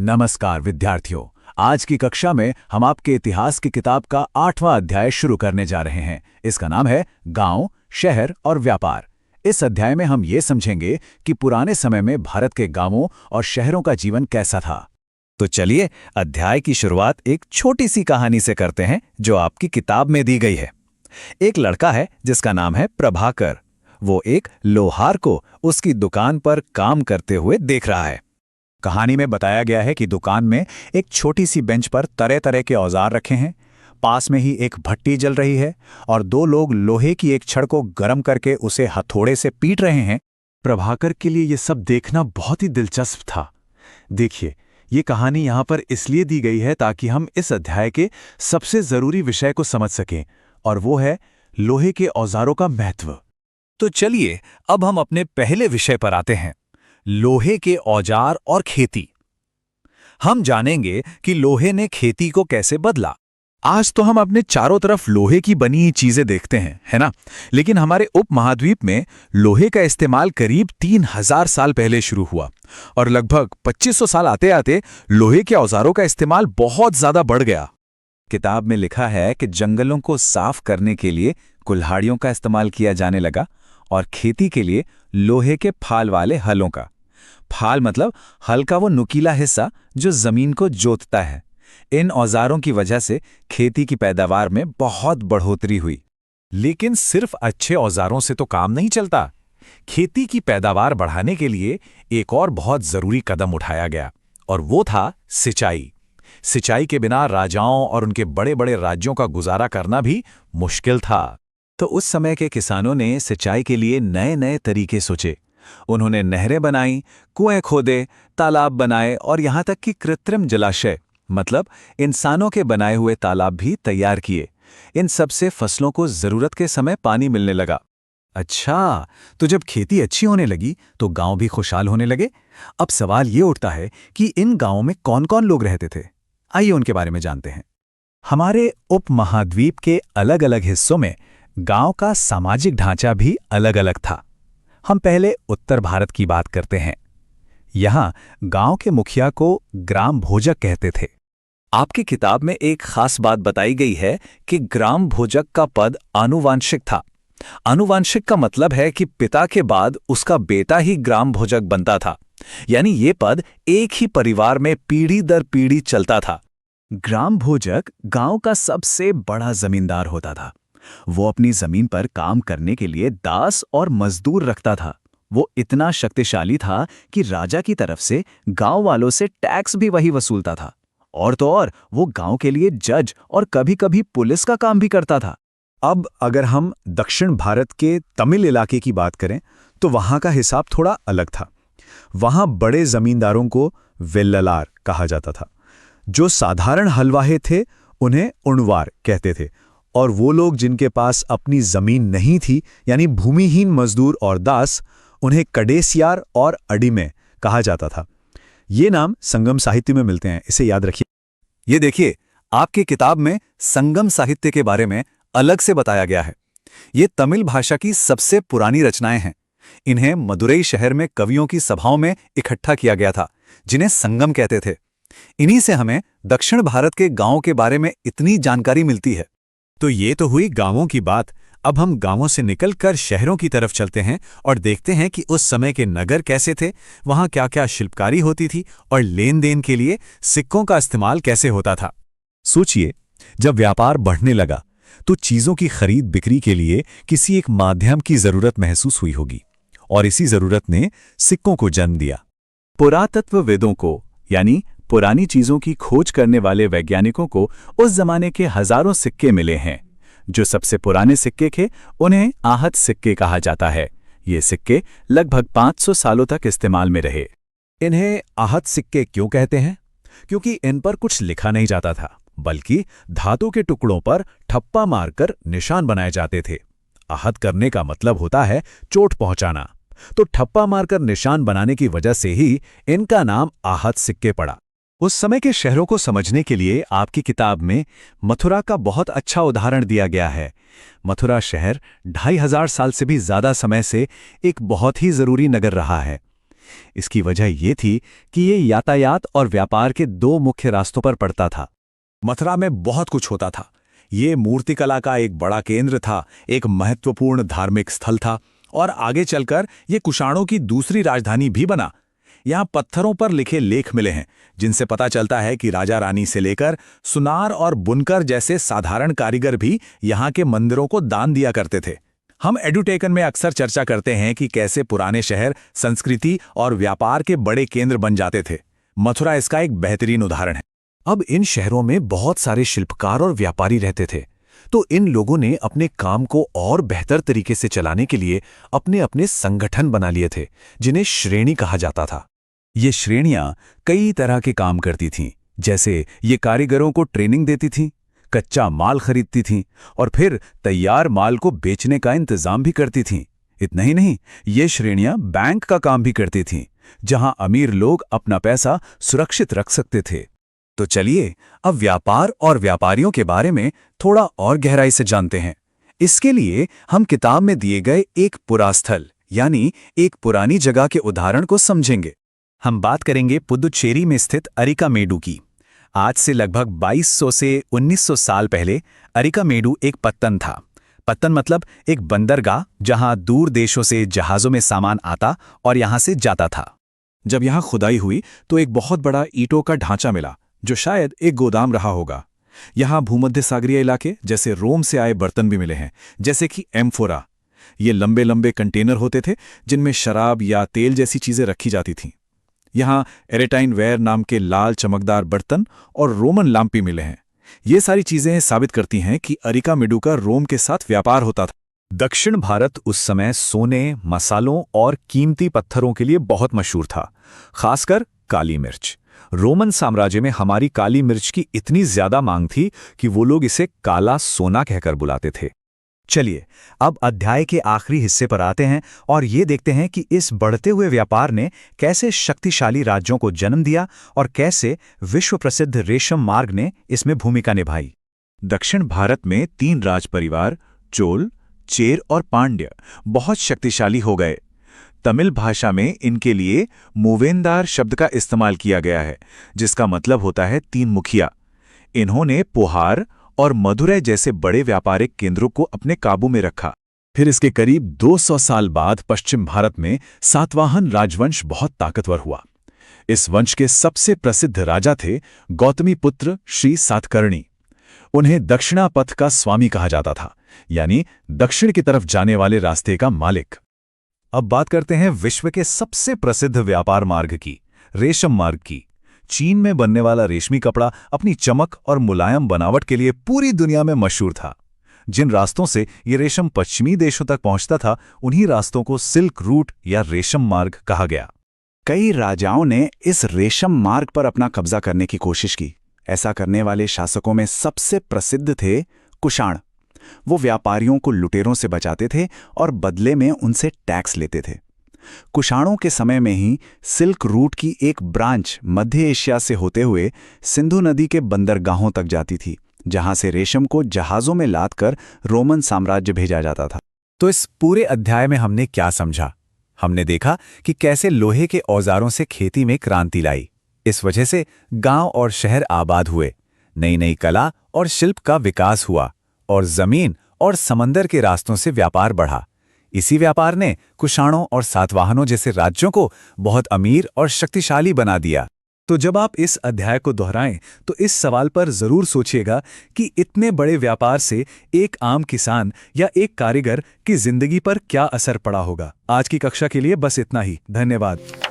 नमस्कार विद्यार्थियों। आज की कक्षा में हम आपके इतिहास की किताब का 8वां अध्याय शुरू करने जा रहे हैं। इसका नाम है गांव, शहर और व्यापार। इस अध्याय में हम ये समझेंगे कि पुराने समय में भारत के गांवों और शहरों का जीवन कैसा था। तो चलिए अध्याय की शुरुआत एक छोटी सी कहानी से करते हैं जो आपकी किताब में दी गई है। एक लड़का है जिसका नाम है प्रभाकर। वो एक लोहार को उसकी दुकान पर काम करते हुए देख रहा है। कहानी में बताया गया है कि दुकान में एक छोटी सी बेंच पर तरह तरह के औजार रखे हैं। पास में ही एक भट्टी जल रही है और दो लोग लोहे की एक छड़ को गर्म करके उसे हथौड़े से पीट रहे हैं। प्रभाकर के लिए ये सब देखना बहुत ही दिलचस्प था। देखिए, ये कहानी यहाँ पर इसलिए दी गई है ताकि हम इस अध्याय के सबसे जरूरी विषय को समझ सकें, और वो है लोहे के औजारों का महत्व। तो चलिए अब हम अपने पहले विषय पर आते हैं, लोहे के औजार और खेती। हम जानेंगे कि लोहे ने खेती को कैसे बदला। आज तो हम अपने चारों तरफ लोहे की बनी चीजें देखते हैं, है ना? लेकिन हमारे उपमहाद्वीप में लोहे का इस्तेमाल करीब 3000 साल पहले शुरू हुआ और लगभग 2500 साल आते आते लोहे के औजारों का इस्तेमाल बहुत ज्यादा बढ़ गया। किताब में लिखा है कि जंगलों को साफ करने के लिए कुल्हाड़ियों का इस्तेमाल किया जाने लगा और खेती के लिए लोहे के फाल वाले हलों का। फाल मतलब हल का वो नुकीला हिस्सा जो जमीन को जोतता है। इन औजारों की वजह से खेती की पैदावार में बहुत बढ़ोतरी हुई। लेकिन सिर्फ अच्छे औजारों से तो काम नहीं चलता। खेती की पैदावार बढ़ाने के लिए एक और बहुत जरूरी कदम उठाया गया, और वो था सिंचाई। सिंचाई के बिना राजाओं और उनके बड़े बड़े राज्यों का गुजारा करना भी मुश्किल था। तो उस समय के किसानों ने सिंचाई के लिए नए नए तरीके सोचे। उन्होंने नहरें बनाई, कुएं खोदे, तालाब बनाए और यहाँ तक कि कृत्रिम जलाशय मतलब इंसानों के बनाए हुए तालाब भी तैयार किए। इन सब से फसलों को जरूरत के समय पानी मिलने लगा। अच्छा, तो जब खेती अच्छी होने लगी तो गांव भी खुशहाल होने लगे। अब सवाल ये उठता है कि इन गांवों में कौन कौन लोग रहते थे। आइए उनके बारे में जानते हैं। हमारे उपमहाद्वीप के अलग अलग हिस्सों में गांव का सामाजिक ढांचा भी अलग अलग था। हम पहले उत्तर भारत की बात करते हैं। यहां गांव के मुखिया को ग्राम भोजक कहते थे। आपकी किताब में एक खास बात बताई गई है कि ग्राम भोजक का पद आनुवांशिक था। आनुवांशिक का मतलब है कि पिता के बाद उसका बेटा ही ग्राम भोजक बनता था, यानी ये पद एक ही परिवार में पीढ़ी दर पीढ़ी चलता था। ग्राम भोजक गांव का सबसे बड़ा जमींदार होता था। वो अपनी जमीन पर काम करने के लिए दास और मजदूर रखता था। वो इतना शक्तिशाली था कि राजा की तरफ से गांव वालों से टैक्स भी वही वसूलता था। और तो और वो गांव के लिए जज और कभी-कभी पुलिस का काम भी करता था। अब अगर हम दक्षिण भारत के तमिल इलाके की बात करें तो वहां का हिसाब थोड़ा अलग था। वहां बड़े जमींदारों को वेल्ललार कहा जाता था। जो साधारण हलवाहे थे उन्हें उणवार कहते थे, और वो लोग जिनके पास अपनी जमीन नहीं थी यानी भूमिहीन मजदूर और दास, उन्हें कडेसियार और अडिमे कहा जाता था। ये नाम संगम साहित्य में मिलते हैं, इसे याद रखिए। ये देखिए, आपकी किताब में संगम साहित्य के बारे में अलग से बताया गया है। ये तमिल भाषा की सबसे पुरानी रचनाएं हैं। इन्हें मदुरई शहर में कवियों की सभाओं में इकट्ठा किया गया था, जिन्हें संगम कहते थे। इन्हीं से हमें दक्षिण भारत के गांवों के बारे में इतनी जानकारी मिलती है। तो ये तो हुई गांवों की बात। अब हम गांवों से निकलकर शहरों की तरफ चलते हैं और देखते हैं कि उस समय के नगर कैसे थे, वहां क्या क्या शिल्पकारी होती थी और लेन देन के लिए सिक्कों का इस्तेमाल कैसे होता था। सोचिए, जब व्यापार बढ़ने लगा तो चीजों की खरीद बिक्री के लिए किसी एक माध्यम की जरूरत महसूस हुई होगी, और इसी जरूरत ने सिक्कों को जन्म दिया। पुरातत्वविदों को यानी पुरानी चीजों की खोज करने वाले वैज्ञानिकों को उस जमाने के हजारों सिक्के मिले हैं। जो सबसे पुराने सिक्के थे उन्हें आहत सिक्के कहा जाता है। ये सिक्के लगभग 500 सालों तक इस्तेमाल में रहे। इन्हें आहत सिक्के क्यों कहते हैं? क्योंकि इन पर कुछ लिखा नहीं जाता था, बल्कि धातु के टुकड़ों पर ठप्पा मारकर निशान बनाए जाते थे। आहत करने का मतलब होता है चोट पहुंचाना, तो ठप्पा मारकर निशान बनाने की वजह से ही इनका नाम आहत सिक्के पड़ा। उस समय के शहरों को समझने के लिए आपकी किताब में मथुरा का बहुत अच्छा उदाहरण दिया गया है। मथुरा शहर 2500 साल से भी ज्यादा समय से एक बहुत ही जरूरी नगर रहा है। इसकी वजह ये थी कि ये यातायात और व्यापार के दो मुख्य रास्तों पर पड़ता था। मथुरा में बहुत कुछ होता था। ये मूर्तिकला का एक बड़ा केंद्र था, एक महत्वपूर्ण धार्मिक स्थल था और आगे चलकर ये कुषाणों की दूसरी राजधानी भी बना। यहाँ पत्थरों पर लिखे लेख मिले हैं जिनसे पता चलता है कि राजा रानी से लेकर सुनार और बुनकर जैसे साधारण कारीगर भी यहाँ के मंदिरों को दान दिया करते थे। हम एडुटेकन में अक्सर चर्चा करते हैं कि कैसे पुराने शहर संस्कृति और व्यापार के बड़े केंद्र बन जाते थे। मथुरा इसका एक बेहतरीन उदाहरण है। अब इन शहरों में बहुत सारे शिल्पकार और व्यापारी रहते थे, तो इन लोगों ने अपने काम को और बेहतर तरीके से चलाने के लिए अपने अपने संगठन बना लिए थे, जिन्हें श्रेणी कहा जाता था। ये श्रेणियां कई तरह के काम करती थीं, जैसे ये कारीगरों को ट्रेनिंग देती थीं, कच्चा माल खरीदती थीं और फिर तैयार माल को बेचने का इंतजाम भी करती थीं। इतना ही नहीं, ये श्रेणियां बैंक का काम भी करती थीं, जहां अमीर लोग अपना पैसा सुरक्षित रख सकते थे। तो चलिए अब व्यापार और व्यापारियों के बारे में थोड़ा और गहराई से जानते हैं। इसके लिए हम किताब में दिए गए एक पुरास्थल यानी एक पुरानी जगह के उदाहरण को समझेंगे। हम बात करेंगे पुदुचेरी में स्थित अरिकामेडु की। आज से लगभग 2200 से 1900 साल पहले अरिकामेडु एक पत्तन था। पत्तन मतलब एक बंदरगाह जहां दूर देशों से जहाज़ों में सामान आता और यहां से जाता था। जब यहाँ खुदाई हुई तो एक बहुत बड़ा ईंटों का ढांचा मिला जो शायद एक गोदाम रहा होगा। यहाँ भूमध्य सागरीय इलाके जैसे रोम से आए बर्तन भी मिले हैं, जैसे कि एम्फोरा। ये लंबे लंबे कंटेनर होते थे जिनमें शराब या तेल जैसी चीज़ें रखी जाती थीं। यहाँ एरेटाइन वेयर नाम के लाल चमकदार बर्तन और रोमन लाम्पी मिले हैं। ये सारी चीज़ें साबित करती हैं कि अरिकामेडु का रोम के साथ व्यापार होता था। दक्षिण भारत उस समय सोने, मसालों और कीमती पत्थरों के लिए बहुत मशहूर था, खासकर काली मिर्च। रोमन साम्राज्य में हमारी काली मिर्च की इतनी ज्यादा मांग थी कि वो लोग इसे काला सोना कहकर बुलाते थे। चलिए अब अध्याय के आखिरी हिस्से पर आते हैं और ये देखते हैं कि इस बढ़ते हुए व्यापार ने कैसे शक्तिशाली राज्यों को जन्म दिया और कैसे विश्व प्रसिद्ध रेशम मार्ग ने इसमें भूमिका निभाई। दक्षिण भारत में 3 राज परिवार चोल, चेर और पांड्य बहुत शक्तिशाली हो गए। तमिल भाषा में इनके लिए मूवेंदार शब्द का इस्तेमाल किया गया है, जिसका मतलब होता है 3 मुखिया। इन्होंने पोहार और मदुरै जैसे बड़े व्यापारिक केंद्रों को अपने काबू में रखा। फिर इसके करीब 200 साल बाद पश्चिम भारत में सातवाहन राजवंश बहुत ताकतवर हुआ। इस वंश के सबसे प्रसिद्ध राजा थे गौतमी पुत्र श्री सातकर्णी। उन्हें दक्षिणापथ का स्वामी कहा जाता था, यानी दक्षिण की तरफ जाने वाले रास्ते का मालिक। अब बात करते हैं विश्व के सबसे प्रसिद्ध व्यापार मार्ग की, रेशम मार्ग की। चीन में बनने वाला रेशमी कपड़ा अपनी चमक और मुलायम बनावट के लिए पूरी दुनिया में मशहूर था। जिन रास्तों से ये रेशम पश्चिमी देशों तक पहुंचता था, उन्हीं रास्तों को सिल्क रूट या रेशम मार्ग कहा गया। कई राजाओं ने इस रेशम मार्ग पर अपना कब्जा करने की कोशिश की। ऐसा करने वाले शासकों में सबसे प्रसिद्ध थे कुषाण। वो व्यापारियों को लुटेरों से बचाते थे और बदले में उनसे टैक्स लेते थे। कुषाणों के समय में ही सिल्क रूट की एक ब्रांच मध्य एशिया से होते हुए सिंधु नदी के बंदरगाहों तक जाती थी, जहां से रेशम को जहाज़ों में लादकर रोमन साम्राज्य भेजा जाता था। तो इस पूरे अध्याय में हमने क्या समझा? हमने देखा कि कैसे लोहे के औजारों से खेती में क्रांति लाई। इस वजह से गांव और शहर आबाद हुए, नई नई कला और शिल्प का विकास हुआ और जमीन और समंदर के रास्तों से व्यापार बढ़ा। इसी व्यापार ने कुषाणों और सातवाहनों जैसे राज्यों को बहुत अमीर और शक्तिशाली बना दिया। तो जब आप इस अध्याय को दोहराएं तो इस सवाल पर जरूर सोचिएगा कि इतने बड़े व्यापार से एक आम किसान या एक कारीगर की जिंदगी पर क्या असर पड़ा होगा। आज की कक्षा के लिए बस इतना ही। धन्यवाद।